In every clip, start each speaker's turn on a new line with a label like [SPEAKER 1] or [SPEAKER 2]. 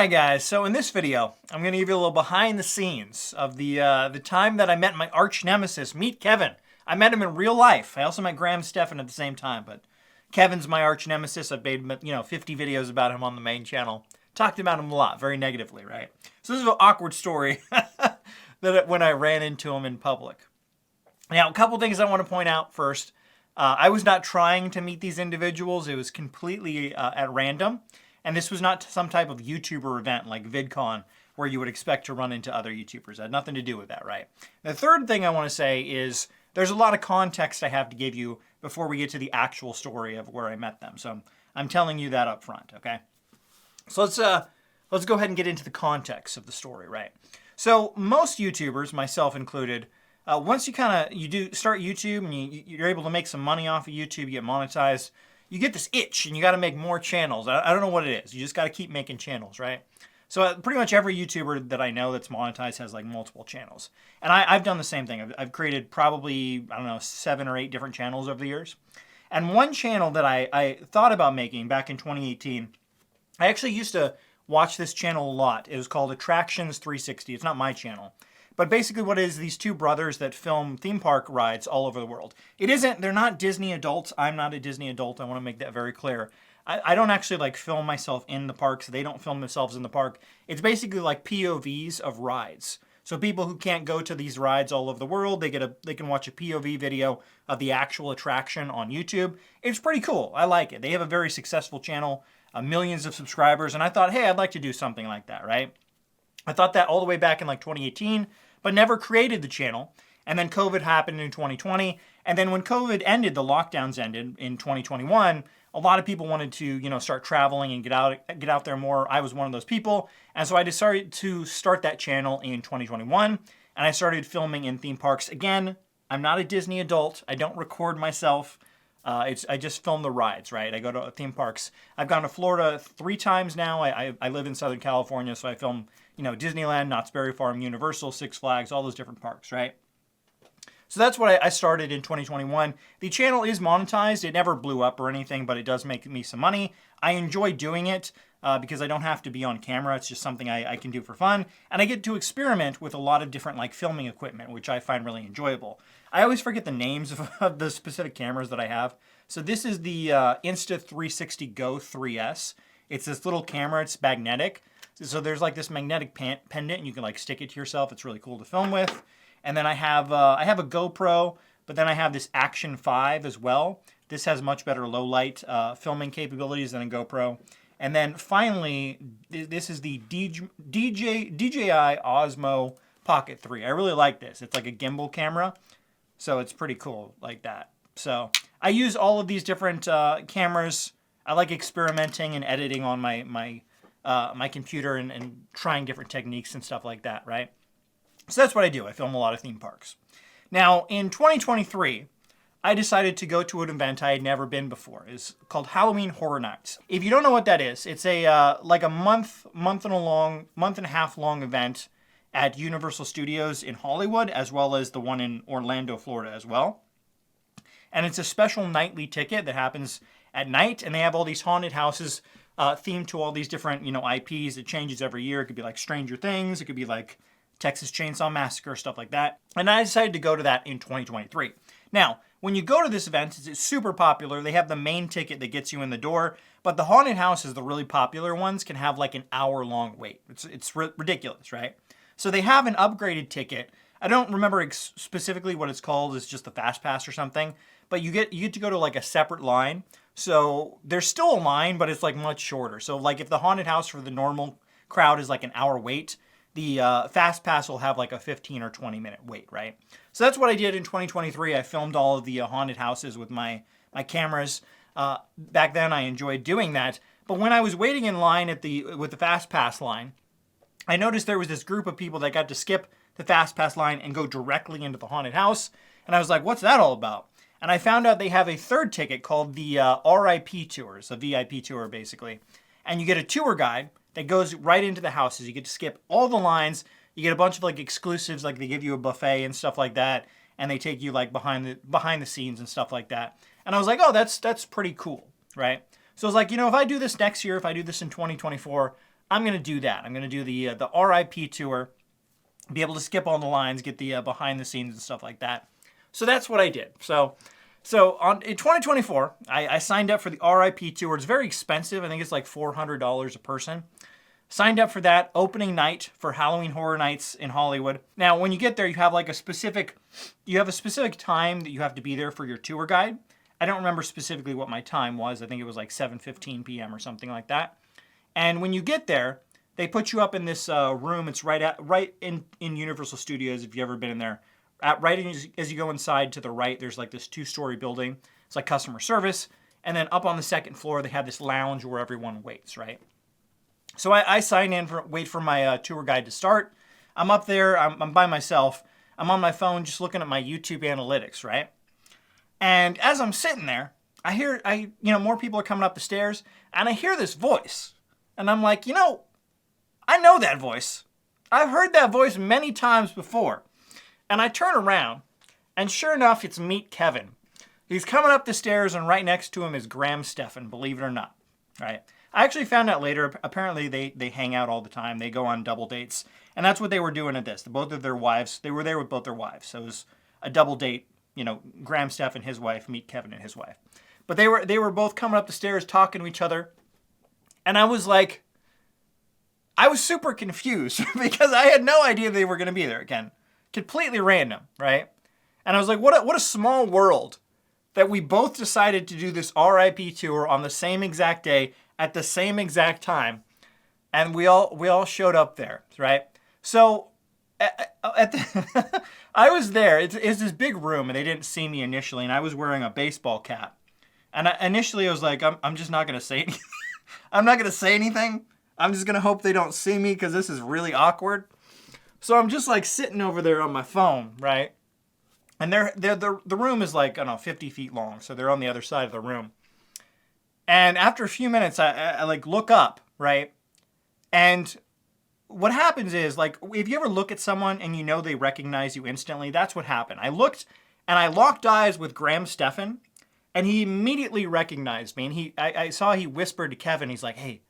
[SPEAKER 1] Alright guys, so in this video, I'm going to give you a little behind the scenes of the time that I met my arch nemesis, Meet Kevin. I met him in real life. I also met Graham Stephan at the same time, but Kevin's my arch nemesis. I've made 50 videos about him on the main channel. Talked about him a lot, very negatively, right? So this is an awkward story that when I ran into him in public. Now, a couple things I want to point out first. I was not trying to meet these individuals. It was completely at random. And this was not some type of YouTuber event like VidCon where you would expect to run into other YouTubers. It had nothing to do with that, right? The third thing I want to say is there's a lot of context I have to give you before we get to the actual story of where I met them. So I'm telling you that up front, okay? So let's go ahead and get into the context of the story, right? So most YouTubers, myself included, once you do start YouTube and you're able to make some money off of YouTube, you get monetized, you get this itch and you got to make more channels. I don't know what it is. You just got to keep making channels, right? So pretty much every YouTuber that I know that's monetized has like multiple channels. And I've done the same thing. I've created probably, I don't know, 7 or 8 different channels over the years. And one channel that I thought about making back in 2018, I actually used to watch this channel a lot. It was called Attractions 360. It's not my channel. But basically what it is, these two brothers that film theme park rides all over the world. They're not Disney adults. I'm not a Disney adult. I want to make that very clear. I don't actually like film myself in the parks. They don't film themselves in the park. It's basically like POVs of rides. So people who can't go to these rides all over the world, they can watch a POV video of the actual attraction on YouTube. It's pretty cool. I like it. They have a very successful channel, millions of subscribers, and I thought, hey, I'd like to do something like that, right? I thought that all the way back in like 2018, but never created the channel. And then COVID happened in 2020. And then when COVID ended, the lockdowns ended in 2021, a lot of people wanted to, start traveling and get out there more. I was one of those people. And so I decided to start that channel in 2021. And I started filming in theme parks. Again, I'm not a Disney adult. I don't record myself. I just film the rides, right? I go to theme parks. I've gone to Florida 3 times now. I live in Southern California, so I film, Disneyland, Knott's Berry Farm, Universal, Six Flags, all those different parks, right? So that's what I started in 2021. The channel is monetized. It never blew up or anything, but it does make me some money. I enjoy doing it because I don't have to be on camera. It's just something I can do for fun. And I get to experiment with a lot of different filming equipment, which I find really enjoyable. I always forget the names of the specific cameras that I have. So this is the Insta360 Go 3S. It's this little camera. It's magnetic. So there's like this magnetic pendant, and you can stick it to yourself. It's really cool to film with. And then I have a GoPro, but then I have this Action 5 as well. This has much better low light filming capabilities than a GoPro. And then finally, this is the DJI Osmo Pocket 3. I really like this. It's like a gimbal camera, so it's pretty cool like that. So I use all of these different cameras. I like experimenting and editing on my computer and trying different techniques and stuff like that, right? So that's what I do. I film a lot of theme parks. Now, in 2023, I decided to go to an event I had never been before. It's called Halloween Horror Nights. If you don't know what that is, it's a month and a half long event at Universal Studios in Hollywood, as well as the one in Orlando, Florida as well. And it's a special nightly ticket that happens at night, and they have all these haunted houses themed to all these different, IPs. It changes every year. It could be like Stranger Things. It could be like Texas Chainsaw Massacre, stuff like that. And I decided to go to that in 2023. Now, when you go to this event, it's super popular. They have the main ticket that gets you in the door, but the haunted houses, the really popular ones, can have like an hour-long wait. It's ridiculous, right? So they have an upgraded ticket. I don't remember specifically what it's called. It's just the Fast Pass or something. But you get to go to like a separate line. So there's still a line, but it's like much shorter. So like if the haunted house for the normal crowd is like an hour wait, the Fast Pass will have like a 15 or 20 minute wait, right? So that's what I did in 2023. I filmed all of the haunted houses with my cameras. Back then I enjoyed doing that. But when I was waiting in line with the Fast Pass line, I noticed there was this group of people that got to skip the Fast Pass line and go directly into the haunted house. And I was like, what's that all about? And I found out they have a third ticket called the RIP tour. It's a VIP tour, basically. And you get a tour guide that goes right into the houses. You get to skip all the lines. You get a bunch of exclusives, like they give you a buffet and stuff like that, and they take you behind the scenes and stuff like that. And I was like, oh, that's pretty cool, right? So I was like, if I do this next year, if I do this in 2024, I'm going to do that. I'm going to do the RIP tour, be able to skip all the lines, get the behind the scenes and stuff like that. So that's what I did. So in 2024, I signed up for the RIP tour. It's very expensive. I think it's like $400 a person. Signed up for that opening night for Halloween Horror Nights in Hollywood. Now, when you get there, you have a specific time that you have to be there for your tour guide. I don't remember specifically what my time was. I think it was like 7:15 p.m. or something like that. And when you get there, they put you up in this room. It's right in Universal Studios, if you've ever been in there. As you go inside to the right, there's like this 2-story building. It's like customer service. And then up on the second floor, they have this lounge where everyone waits, right? So I sign in, wait for my tour guide to start. I'm up there. I'm by myself. I'm on my phone just looking at my YouTube analytics, right? And as I'm sitting there, I hear, more people are coming up the stairs, and I hear this voice. And I'm like, I know that voice. I've heard that voice many times before. And I turn around, and sure enough, it's Meet Kevin. He's coming up the stairs, and right next to him is Stephan, believe it or not, right? I actually found out later, apparently they hang out all the time. They go on double dates. And that's what they were doing at this. Both of their wives, they were there with both their wives. So it was a double date, Stephan, his wife, Meet Kevin and his wife. But they were both coming up the stairs talking to each other. And I was super confused because I had no idea they were going to be there again. Completely random, right? And I was like, what a small world that we both decided to do this RIP tour on the same exact day at the same exact time, and we all showed up there, right? So I was there. It's this big room, and they didn't see me initially, and I was wearing a baseball cap. And initially I was like, I'm just not going to say anything. I'm not going to say anything. I'm just going to hope they don't see me because this is really awkward. So I'm just like sitting over there on my phone, right? And the room is like, I don't know, 50 feet long, so they're on the other side of the room. And after a few minutes, I like look up, right? And what happens is, like, if you ever look at someone and they recognize you instantly, that's what happened. I looked and I locked eyes with Stephan, and he immediately recognized me. And I saw he whispered to Kevin, he's like, "Hey,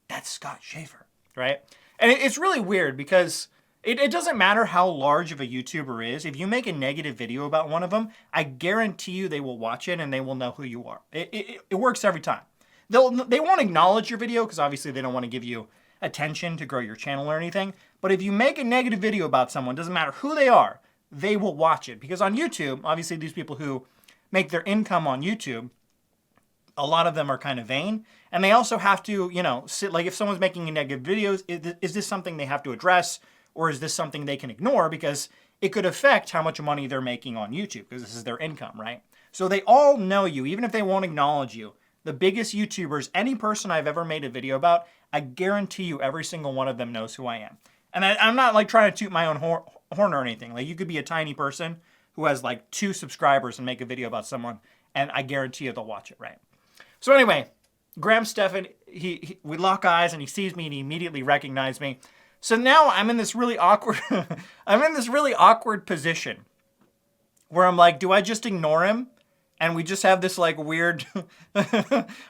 [SPEAKER 1] that's Scott Schaefer," right? And it's really weird because it doesn't matter how large of a YouTuber is. If you make a negative video about one of them, I guarantee you they will watch it and they will know who you are. It works every time. They won't acknowledge your video because obviously they don't want to give you attention to grow your channel or anything. But if you make a negative video about someone, doesn't matter who they are, they will watch it. Because on YouTube, obviously these people who make their income on YouTube, a lot of them are kind of vain. And they also have to, sit, like if someone's making a negative video, is this something they have to address? Or is this something they can ignore? Because it could affect how much money they're making on YouTube, because this is their income, right? So they all know you, even if they won't acknowledge you. The biggest YouTubers, any person I've ever made a video about, I guarantee you every single one of them knows who I am. And I'm not like trying to toot my own horn or anything. Like, you could be a tiny person who has like 2 subscribers and make a video about someone, and I guarantee you they'll watch it, right? So anyway, Stephan, we lock eyes and he sees me and he immediately recognized me. So now I'm in this really awkward position where I'm like, do I just ignore him? And we just have this like weird,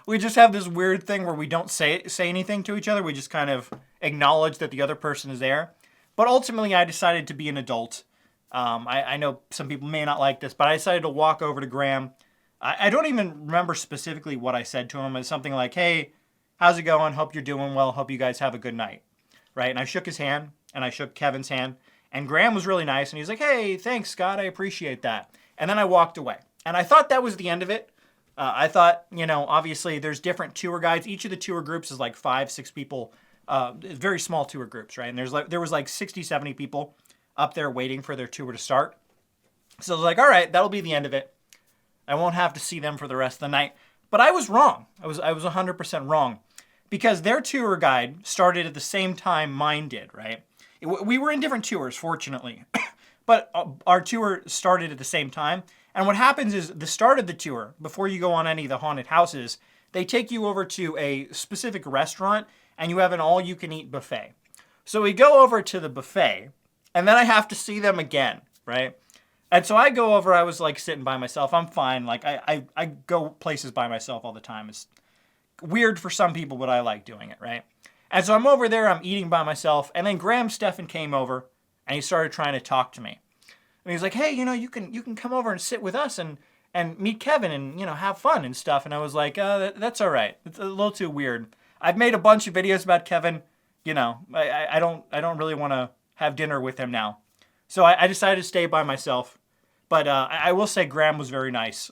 [SPEAKER 1] we just have this weird thing where we don't say anything to each other. We just kind of acknowledge that the other person is there. But ultimately, I decided to be an adult. I know some people may not like this, but I decided to walk over to Graham. I don't even remember specifically what I said to him. It's something like, "Hey, how's it going? Hope you're doing well. Hope you guys have a good night." Right? And I shook his hand, and I shook Kevin's hand. And Graham was really nice, and he's like, "Hey, thanks, Scott. I appreciate that." And then I walked away. And I thought that was the end of it. I thought, obviously there's different tour guides. Each of the tour groups is like 5-6 people. Very small tour groups, right? And there was like 60, 70 people up there waiting for their tour to start. So I was like, all right, that'll be the end of it. I won't have to see them for the rest of the night. But I was wrong. I was 100% wrong. Because their tour guide started at the same time mine did, right? We were in different tours, fortunately. But our tour started at the same time. And what happens is the start of the tour, before you go on any of the haunted houses, they take you over to a specific restaurant and you have an all-you-can-eat buffet. So we go over to the buffet and then I have to see them again, right? And so I go over, I was like sitting by myself. I'm fine. Like I go places by myself all the time. It's weird for some people, but I like doing it, right? And so I'm over there, I'm eating by myself, and then Graham Stephan came over, and he started trying to talk to me. And he's like, hey, you can come over and sit with us and meet Kevin and, have fun and stuff. And I was like, that's all right. It's a little too weird. I've made a bunch of videos about Kevin. I don't really want to have dinner with him now. So I decided to stay by myself. But I will say Graham was very nice.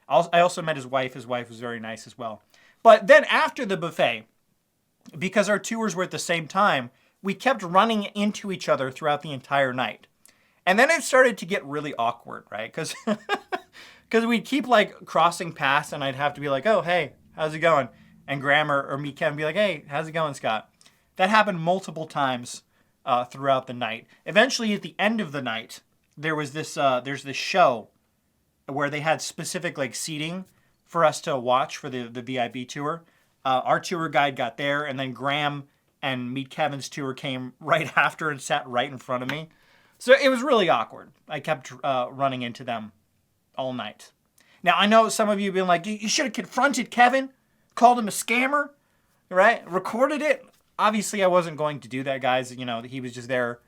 [SPEAKER 1] I also met his wife. His wife was very nice as well. But then after the buffet, because our tours were at the same time, we kept running into each other throughout the entire night. And then it started to get really awkward, right? Because we'd keep crossing paths, and I'd have to be like, oh, hey, how's it going? And Graham or me, Kevin, be like, hey, how's it going, Scott? That happened multiple times throughout the night. Eventually, at the end of the night, there's this show where they had specific seating for us to watch for the VIP tour. Our tour guide got there, and then Graham and Meet Kevin's tour came right after and sat right in front of me. So it was really awkward. I kept running into them all night. Now, I know some of you have been like, you should have confronted Kevin, called him a scammer, right? Recorded it. Obviously, I wasn't going to do that, guys. He was just there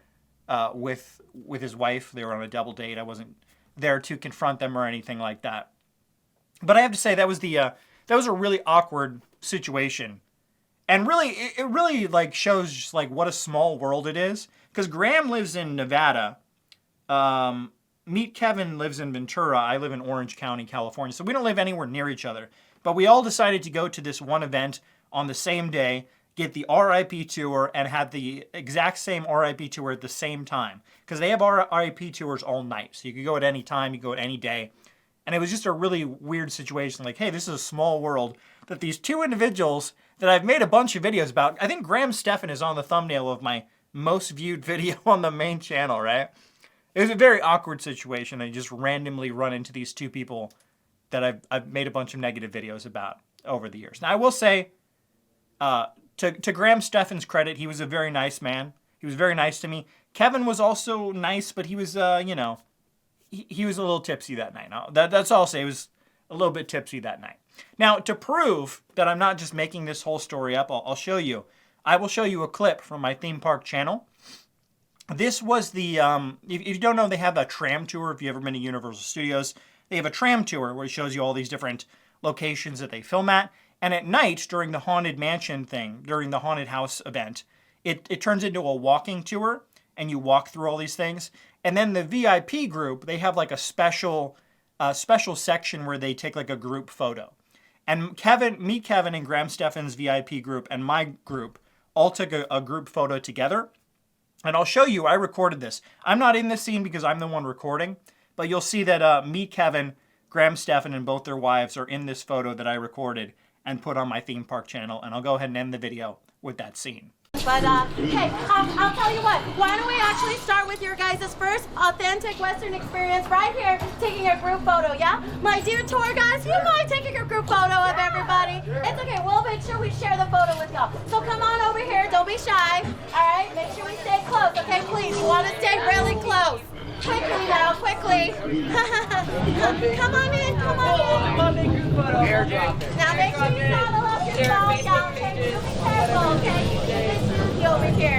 [SPEAKER 1] with his wife. They were on a double date. I wasn't there to confront them or anything like that. But I have to say that was a really awkward situation. And really, it really shows just what a small world it is. Because Graham lives in Nevada. Meet Kevin lives in Ventura. I live in Orange County, California. So we don't live anywhere near each other. But we all decided to go to this one event on the same day, get the RIP tour, and have the exact same RIP tour at the same time. Because they have RIP tours all night. So you could go at any time, you could go at any day. And it was just a really weird situation. Hey, this is a small world that these two individuals that I've made a bunch of videos about. I think Graham Stephan is on the thumbnail of my most viewed video on the main channel, right? It was a very awkward situation. I just randomly run into these two people that I've made a bunch of negative videos about over the years. Now, I will say, to Graham Stephan's credit, he was a very nice man. He was very nice to me. Kevin was also nice, but he was, he was a little tipsy that night. That's all I'll say. He was a little bit tipsy that night. Now, to prove that I'm not just making this whole story up, I'll show you. I will show you a clip from my theme park channel. This was the, if you don't know, they have a tram tour. If you've ever been to Universal Studios, they have a tram tour where it shows you all these different locations that they film at. And at night, during the Haunted Mansion thing, during the Haunted House event, it turns into a walking tour, and you walk through all these things. And then the VIP group, they have a special section where they take a group photo. And Meet Kevin and Graham Stephan's VIP group and my group all took a group photo together. And I'll show you, I recorded this. I'm not in this scene because I'm the one recording, but you'll see that Meet Kevin, Graham Stephan, and both their wives are in this photo that I recorded and put on my theme park channel. And I'll go ahead and end the video with that scene.
[SPEAKER 2] But, hey, I'll tell you what, why don't we actually start with your guys' first authentic Western experience right here, taking a group photo, yeah? My dear tour guys, you mind taking a group photo of everybody? It's okay, we'll make sure we share the photo with y'all. So come on over here, don't be shy, all right? Make sure we stay close, okay? Please, you want to stay really close. Quickly now, quickly. Come on in, come on in. Now make sure you saddle up your phone, y'all. Okay, you be careful, okay? You can get this over here.